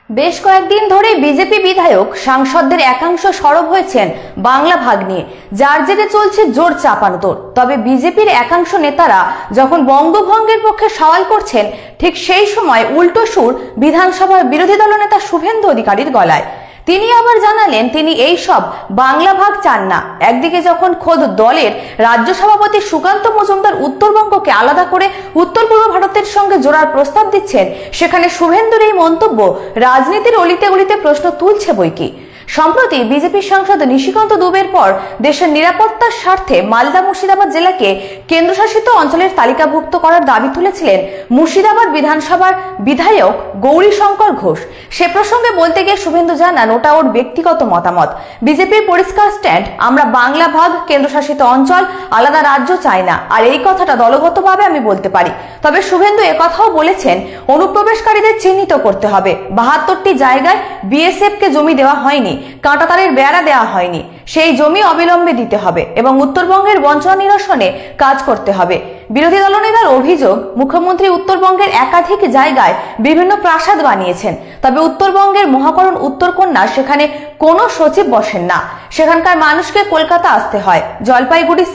বেশ কয়েকদিন ধরে বিজেপি বিধায়ক সাংসদদের একাংশ সরব হয়েছেন বাংলা ভাগ নিয়ে, যার জেরে চলছে জোর চাপানোতর। তবে বিজেপির একাংশ নেতারা যখন বঙ্গভঙ্গের পক্ষে সওয়াল করছেন, ঠিক সেই সময় উল্টো সুর বিধানসভার বিরোধী দলনেতা শুভেন্দু অধিকারীর গলায়। তিনি আবার জানালেন তিনি এই সব বাংলা ভাগ চান না। একদিকে যখন খোদ দলের রাজ্য সভাপতি সুকান্ত মজুমদার উত্তরবঙ্গকে আলাদা করে উত্তর পূর্ব ভারতের সঙ্গে জোড়ার প্রস্তাব দিচ্ছেন, সেখানে শুভেন্দুর এই মন্তব্য রাজনীতির অলিতে গলিতে প্রশ্ন তুলছে বইকি। সম্প্রতি বিজেপি সাংসদ নিশিকান্ত দুবের পর দেশের নিরাপত্তার স্বার্থে মালদা মুর্শিদাবাদ জেলাকে কেন্দ্রশাসিত অঞ্চলের তালিকাভুক্ত করার দাবি তুলেছিলেন মুর্শিদাবাদ বিধানসভার বিধায়ক গৌরীশঙ্কর ঘোষ। সে প্রসঙ্গে বলতে গিয়ে শুভেন্দু জানান, ওটা ওর ব্যক্তিগত মতামত। বিজেপির পরিষ্কার স্ট্যান্ড, আমরা বাংলা ভাগ, কেন্দ্রশাসিত অঞ্চল, আলাদা রাজ্য চাই না। আর এই কথাটা দলগতভাবে আমি বলতে পারি। তবে শুভেন্দু একথাও বলেছেন, অনুপ্রবেশকারীদের চিহ্নিত করতে হবে। 72টি জায়গায় বিএসএফ কে জমি দেওয়া হয়নি, কাঁটাতারের বেড়া দেওয়া হয়নি, সেই জমি অবিলম্বে দিতে হবে এবং উত্তরবঙ্গের বঞ্চনা নিরসনে কাজ করতে হবে। বিরোধী দলনেতার অভিযোগ, মুখ্যমন্ত্রী উত্তরবঙ্গের একাধিক জায়গায় বিভিন্ন প্রাসাদ বানিয়েছেন, তবে উত্তরবঙ্গের মহাকরণ উত্তরকন্যা, সেখানে কোনো সচিব বসেন না। সেখানকার মানুষকে কলকাতা আসতে হয়। জলপাইগুড়ি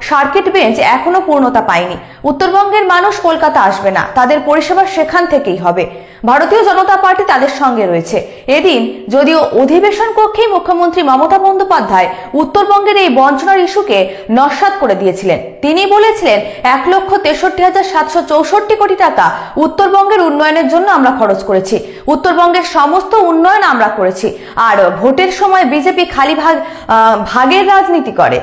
সার্কিট বেঞ্চ এখনো পূর্ণতা পায়নি। উত্তরবঙ্গের মানুষ কলকাতা আসবে না, তাদের পরিষেবা সেখান থেকেই হবে। ভারতীয় জনতা পার্টি তাদের সঙ্গে রয়েছে। এদিন যদিও অধিবেশন কক্ষেই মুখ্যমন্ত্রী মমতা বন্দ্যোপাধ্যায় উত্তরবঙ্গের এই বঞ্চনার ইস্যুকে নস্যাৎ করে দিয়েছিলেন। তিনি বলেছিলেন, 1,63,764 কোটি টাকা উত্তরবঙ্গের উন্নয়নের জন্য আমরা খরচ করেছি। উত্তরবঙ্গের সমস্ত উন্নয়ন আমরা করেছি। আর ভোটের সময় বিজেপি খালি ভাগের রাজনীতি করে।